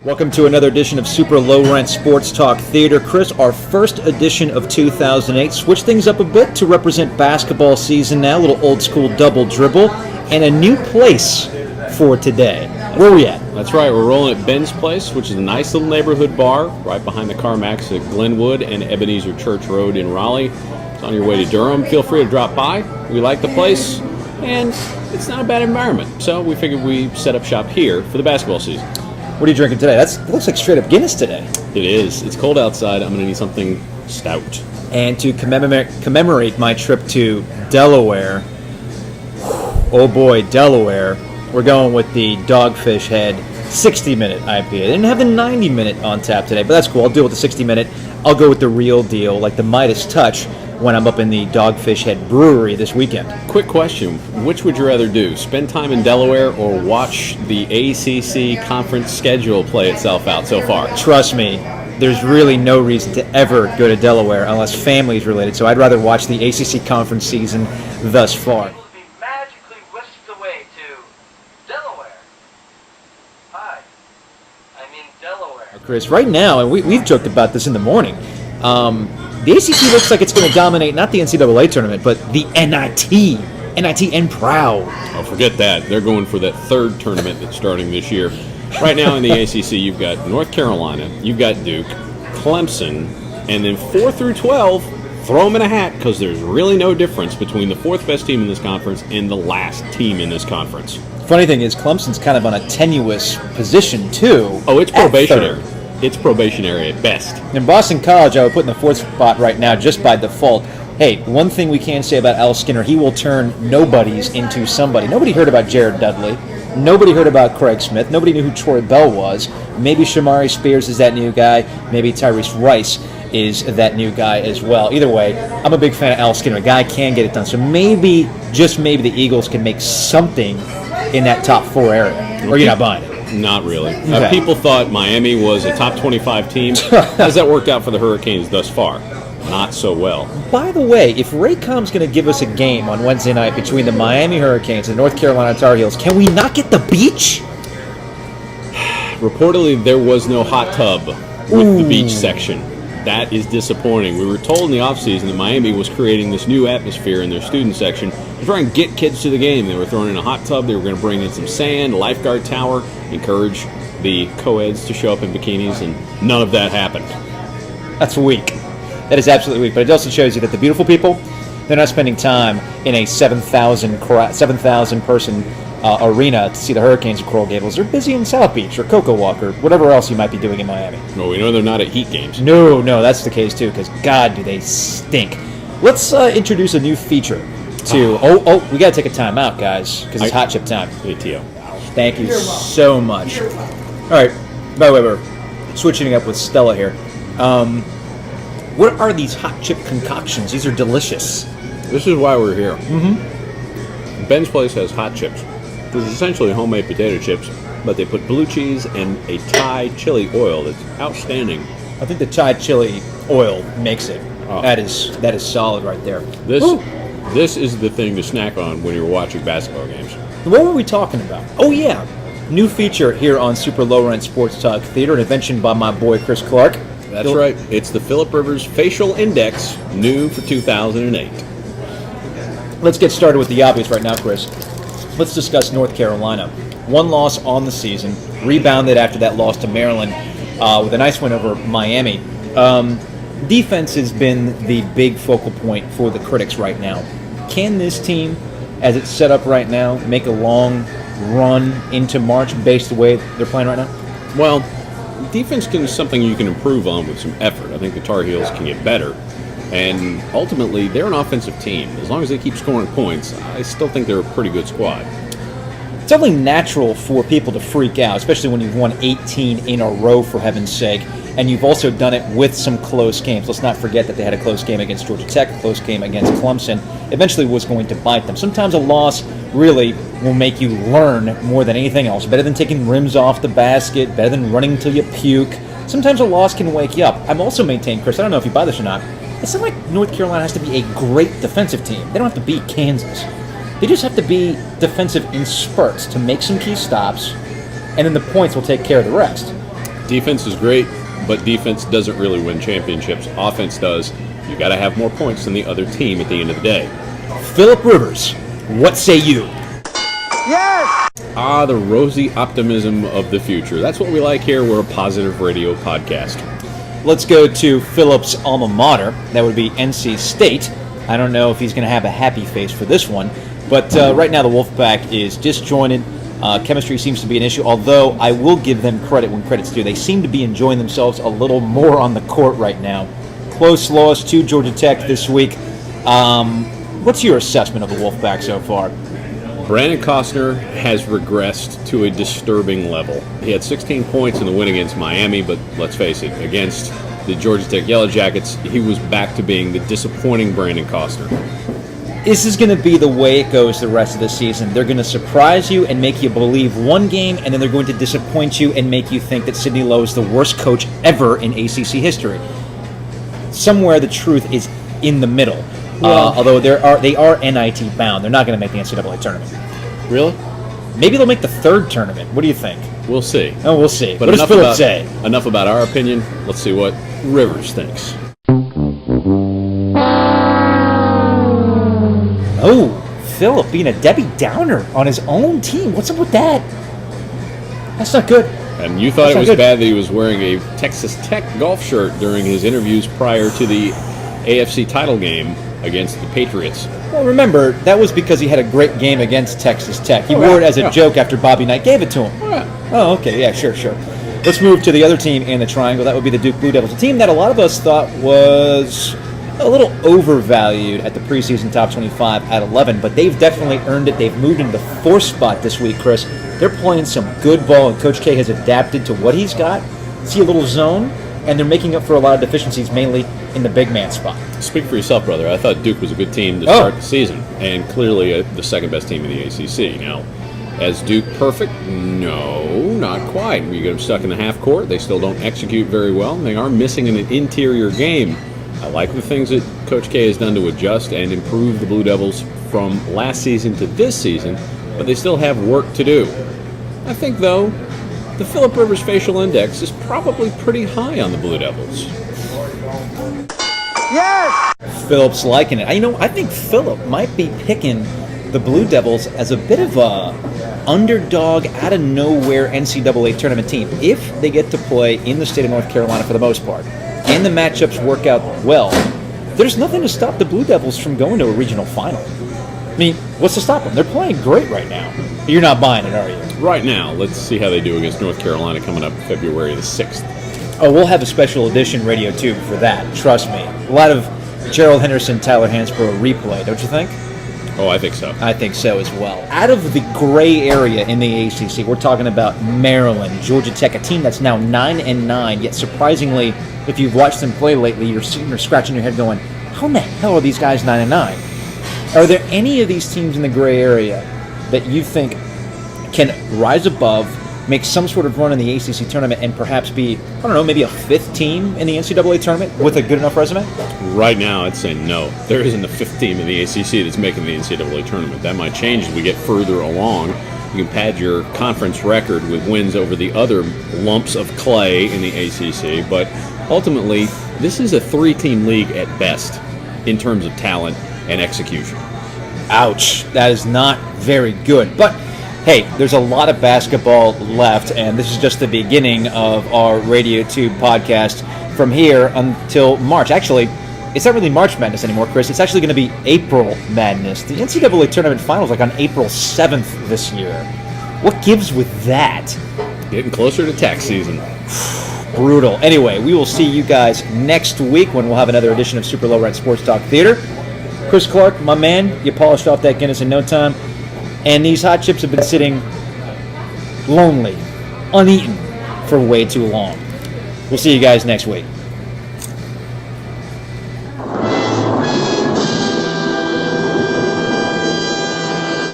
Welcome to another edition of Super Low Rent Sports Talk Theater. Chris, our first edition of 2008. Switch things up a bit to represent basketball season now. A little old school double dribble. And a new place for today. Where are we at? That's right. We're rolling at Ben's Place, which is a nice little neighborhood bar right behind the CarMax at Glenwood and Ebenezer Church Road in Raleigh. It's on your way to Durham. Feel free to drop by. We like the place, and it's not a bad environment. So we figured we'd set up shop here for the basketball season. What are you drinking today? That looks like straight up Guinness today. It is. It's cold outside. I'm going to need something stout. And to commemorate my trip to Delaware, oh boy, Delaware, we're going with the Dogfish Head 60-minute IPA. They didn't have the 90-minute on tap today, but that's cool. I'll deal with the 60-minute. I'll go with the real deal, like the Midas Touch, when I'm up in the Dogfish Head Brewery this weekend. Quick question. Which would you rather do? Spend time in Delaware or watch the ACC conference schedule play itself out so far? Trust me, there's really no reason to ever go to Delaware unless family is related, so I'd rather watch the ACC conference season thus far. Magically whisked away to Delaware. Hi, I'm in Delaware. Chris, right now, and we've joked about this in the morning, the ACC looks like it's going to dominate not the NCAA tournament, but the NIT and proud. Oh, forget that. They're going for that third tournament that's starting this year. Right now in the ACC, you've got North Carolina, you've got Duke, Clemson, and then 4 through 12, throw them in a hat because there's really no difference between the fourth best team in this conference and the last team in this conference. Funny thing is, Clemson's kind of on a tenuous position, too. Oh, it's probationary. It's probationary at best. In Boston College, I would put in the fourth spot right now just by default. Hey, one thing we can say about Al Skinner, he will turn nobodies into somebody. Nobody heard about Jared Dudley. Nobody heard about Craig Smith. Nobody knew who Troy Bell was. Maybe Shamari Spears is that new guy. Maybe Tyrese Rice is that new guy as well. Either way, I'm a big fan of Al Skinner. A guy can get it done. So maybe, just maybe, the Eagles can make something in that top 4 area. Or you're not buying it. Not really. Okay. People thought Miami was a top 25 team. How's that worked out for the Hurricanes thus far? Not so well. By the way, if Raycom's going to give us a game on Wednesday night between the Miami Hurricanes and North Carolina Tar Heels, can we not get the beach? Reportedly, there was no hot tub with the beach section. That is disappointing. We were told in the offseason that Miami was creating this new atmosphere in their student section to try and get kids to the game. They were throwing in a hot tub. They were going to bring in some sand, a lifeguard tower, encourage the co-eds to show up in bikinis, and none of that happened. That's weak. That is absolutely weak. But it also shows you that the beautiful people, they're not spending time in a 7,000 person arena to see the Hurricanes at Coral Gables. They're busy in South Beach or Cocoa Walk or whatever else you might be doing in Miami. Well, we know they're not at Heat games. No, that's the case too, because God, do they stink. Let's introduce a new feature to... we got to take a time out, guys, because it's hot chip time. ATO. Thank you so much. All right, by the way, we're switching up with Stella here. What are these hot chip concoctions? These are delicious. This is why we're here. Mm-hmm. Ben's Place has hot chips. There's essentially homemade potato chips, but they put blue cheese and a Thai chili oil that's outstanding. I think the Thai chili oil makes it. Oh. That is solid right there. This is the thing to snack on when you're watching basketball games. What were we talking about? Oh yeah, new feature here on Super Low Rent Sports Talk Theater, an invention by my boy Chris Clark. That's right. It's the Phillip Rivers Facial Index, new for 2008. Let's get started with the obvious right now, Chris. Let's discuss North Carolina. One loss on the season, rebounded after that loss to Maryland with a nice win over Miami. Defense has been the big focal point for the critics right now. Can this team, as it's set up right now, make a long run into March based the way they're playing right now? Well, defense is something you can improve on with some effort. I think the Tar Heels can get better. And ultimately, they're an offensive team. As long as they keep scoring points, I still think they're a pretty good squad. It's only natural for people to freak out, especially when you've won 18 in a row, for heaven's sake, and you've also done it with some close games. Let's not forget that they had a close game against Georgia Tech, a close game against Clemson. Eventually was going to bite them. Sometimes a loss really will make you learn more than anything else. Better than taking rims off the basket, better than running till you puke. Sometimes a loss can wake you up. I'm also maintained, Chris, I don't know if you buy this or not, it's not like North Carolina has to be a great defensive team. They don't have to beat Kansas. They just have to be defensive in spurts to make some key stops, and then the points will take care of the rest. Defense is great, but defense doesn't really win championships. Offense does. You got to have more points than the other team at the end of the day. Philip Rivers, what say you? Yes! Ah, the rosy optimism of the future. That's what we like here. We're a positive radio podcast. Let's go to Philip's alma mater. That would be NC State. I don't know if he's going to have a happy face for this one, but right now the Wolfpack is disjointed. Chemistry seems to be an issue, although I will give them credit when credit's due. They seem to be enjoying themselves a little more on the court right now. Close loss to Georgia Tech this week. What's your assessment of the Wolfpack so far? Brandon Costner has regressed to a disturbing level. He had 16 points in the win against Miami, but let's face it, against the Georgia Tech Yellow Jackets, he was back to being the disappointing Brandon Costner. This is going to be the way it goes the rest of the season. They're going to surprise you and make you believe one game, and then they're going to disappoint you and make you think that Sidney Lowe is the worst coach ever in ACC history. Somewhere the truth is in the middle. Although they are NIT bound. They're not going to make the NCAA tournament. Really? Maybe they'll make the third tournament. What do you think? We'll see. Oh, we'll see. But what does Philip say? Enough about our opinion. Let's see what Rivers thinks. Oh, Philip being a Debbie Downer on his own team. What's up with that? That's not good. And you thought That's it was not good. bad that he was wearing a Texas Tech golf shirt during his interviews prior to the AFC title game against the Patriots. Well, remember, that was because he had a great game against Texas Tech. He wore it as a joke after Bobby Knight gave it to him. Oh, okay. Yeah, sure. Let's move to the other team in the triangle. That would be the Duke Blue Devils, a team that a lot of us thought was a little overvalued at the preseason top 25 at 11, but they've definitely earned it. They've moved into the 4th spot this week, Chris. They're playing some good ball, and Coach K has adapted to what he's got. See a little zone, and they're making up for a lot of deficiencies, mainly in the big man spot. Speak for yourself, brother. I thought Duke was a good team to start the season, and clearly the second best team in the ACC. Now, as Duke perfect? No, not quite. You get them stuck in the half court. They still don't execute very well, and they are missing an interior game. I like the things that Coach K has done to adjust and improve the Blue Devils from last season to this season, but they still have work to do. I think, though, the Philip Rivers facial index is probably pretty high on the Blue Devils. Yes! Philip's liking it. I think Philip might be picking the Blue Devils as a bit of a underdog, out of nowhere NCAA tournament team if they get to play in the state of North Carolina for the most part, and the matchups work out well. There's nothing to stop the Blue Devils from going to a regional final. I mean, what's to stop them? They're playing great right now. You're not buying it, are you? Right now, let's see how they do against North Carolina coming up February the 6th. Oh, we'll have a special edition Radio Tube for that. Trust me. A lot of Gerald Henderson, Tyler Hansbrough replay, don't you think? Oh, I think so. I think so as well. Out of the gray area in the ACC, we're talking about Maryland, Georgia Tech, a team that's now 9-9, yet surprisingly, if you've watched them play lately, you're sitting there scratching your head going, how in the hell are these guys 9-9? Are there any of these teams in the gray area that you think can rise above, make some sort of run in the ACC tournament, and perhaps be, I don't know, maybe a 5th team in the NCAA tournament with a good enough resume? Right now, I'd say no. There isn't a 5th team in the ACC that's making the NCAA tournament. That might change as we get further along. You can pad your conference record with wins over the other lumps of clay in the ACC, but ultimately, this is a 3-team league at best in terms of talent and execution. Ouch. That is not very good. But, hey, there's a lot of basketball left, and this is just the beginning of our Radio Tube podcast from here until March. Actually, it's not really March Madness anymore, Chris. It's actually going to be April Madness. The NCAA Tournament Finals like on April 7th this year. What gives with that? Getting closer to tax season. Brutal. Anyway, we will see you guys next week when we'll have another edition of Super Low Rent Sports Talk Theater. Chris Clark, my man, you polished off that Guinness in no time. And these hot chips have been sitting lonely, uneaten for way too long. We'll see you guys next week.